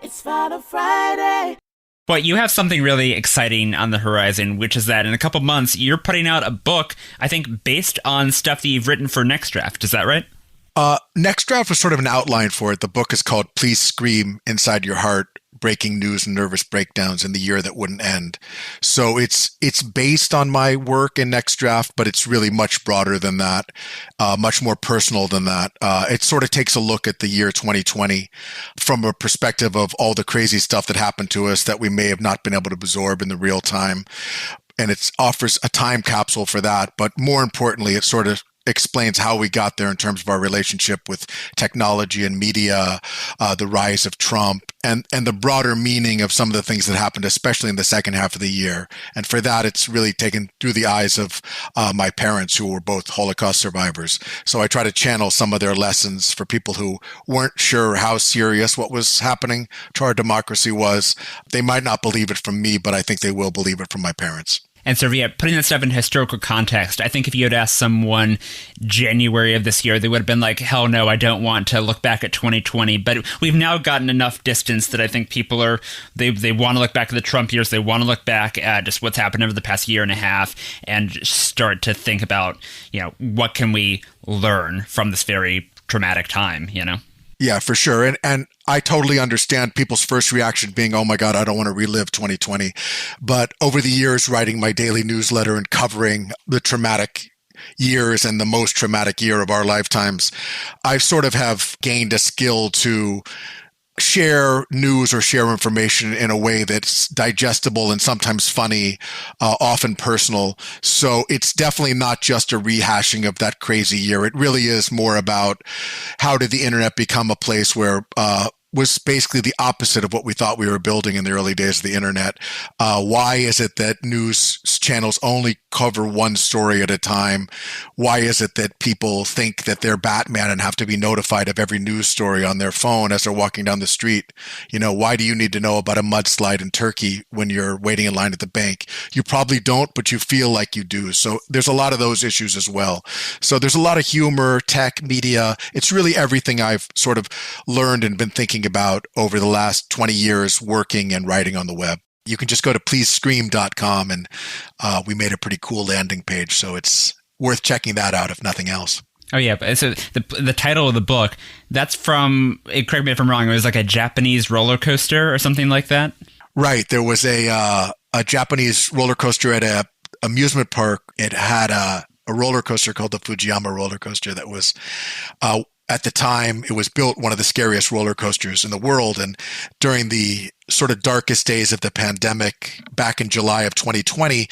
It's Final Friday. Well, you have something really exciting on the horizon, which is that in a couple months, you're putting out a book, I think, based on stuff that you've written for NextDraft. Is that right? NextDraft was sort of an outline for it. The book is called Please Scream Inside Your Heart, Breaking News and Nervous Breakdowns in the Year That Wouldn't End. So it's based on my work in NextDraft, but it's really much broader than that, much more personal than that. It sort of takes a look at the year 2020 from a perspective of all the crazy stuff that happened to us that we may have not been able to absorb in the real time. And it offers a time capsule for that. But more importantly, it sort of explains how we got there in terms of our relationship with technology and media, the rise of Trump, and the broader meaning of some of the things that happened, especially in the second half of the year. And for that, it's really taken through the eyes of my parents, who were both Holocaust survivors. So I try to channel some of their lessons for people who weren't sure how serious what was happening to our democracy was. They might not believe it from me, but I think they will believe it from my parents. And so, yeah, putting that stuff in historical context, I think if you had asked someone January of this year, they would have been like, hell no, I don't want to look back at 2020. But we've now gotten enough distance that I think people are, they want to look back at the Trump years. They want to look back at just what's happened over the past year and a half and start to think about, what can we learn from this very traumatic time, Yeah, for sure. And I totally understand people's first reaction being, oh my God, I don't want to relive 2020. But over the years, writing my daily newsletter and covering the traumatic years and the most traumatic year of our lifetimes, I sort of have gained a skill to share news or share information in a way that's digestible and sometimes funny, often personal. So it's definitely not just a rehashing of that crazy year. It really is more about how did the internet become a place where was basically the opposite of what we thought we were building in the early days of the internet. Why is it that news channels only cover one story at a time? Why is it that people think that they're Batman and have to be notified of every news story on their phone as they're walking down the street? Why do you need to know about a mudslide in Turkey when you're waiting in line at the bank? You probably don't, but you feel like you do. So there's a lot of those issues as well. So there's a lot of humor, tech, media. It's really everything I've sort of learned and been thinking about over the last 20 years working and writing on the web. You can just go to pleasescream.com and we made a pretty cool landing page. So it's worth checking that out if nothing else. Oh, yeah. So the title of the book, that's from, correct me if I'm wrong, it was like a Japanese roller coaster or something like that? Right. There was a Japanese roller coaster at a amusement park. It had a roller coaster called the Fujiyama roller coaster that was at the time, it was built one of the scariest roller coasters in the world. And during the sort of darkest days of the pandemic, back in July of 2020,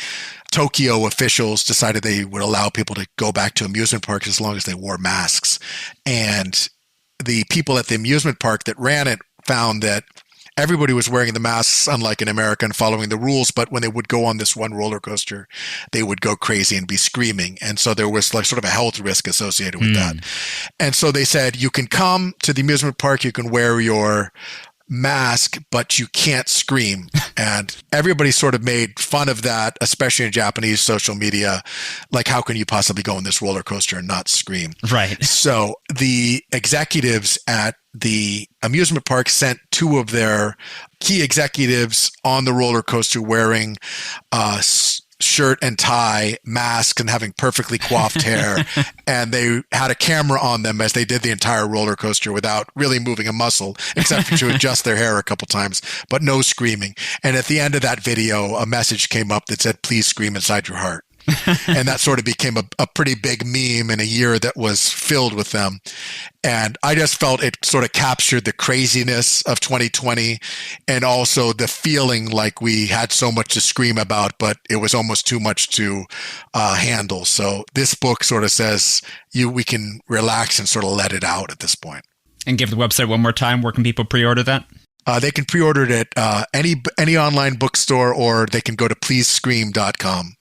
Tokyo officials decided they would allow people to go back to amusement parks as long as they wore masks. And the people at the amusement park that ran it found that everybody was wearing the masks, unlike in America, and following the rules. But when they would go on this one roller coaster, they would go crazy and be screaming. And so there was like sort of a health risk associated with that. And so they said, you can come to the amusement park, you can wear your mask, but you can't scream. And everybody sort of made fun of that, especially in Japanese social media. Like, how can you possibly go on this roller coaster and not scream? Right. So the executives at the amusement park sent two of their key executives on the roller coaster wearing shirt and tie, mask, and having perfectly coiffed hair. And they had a camera on them as they did the entire roller coaster without really moving a muscle, except for to adjust their hair a couple times, but no screaming. And at the end of that video, a message came up that said, please scream inside your heart. And that sort of became a pretty big meme in a year that was filled with them. And I just felt it sort of captured the craziness of 2020 and also the feeling like we had so much to scream about, but it was almost too much to handle. So this book sort of says we can relax and sort of let it out at this point. And give the website one more time. Where can people pre-order that? They can pre-order it at any online bookstore, or they can go to pleasescream.com.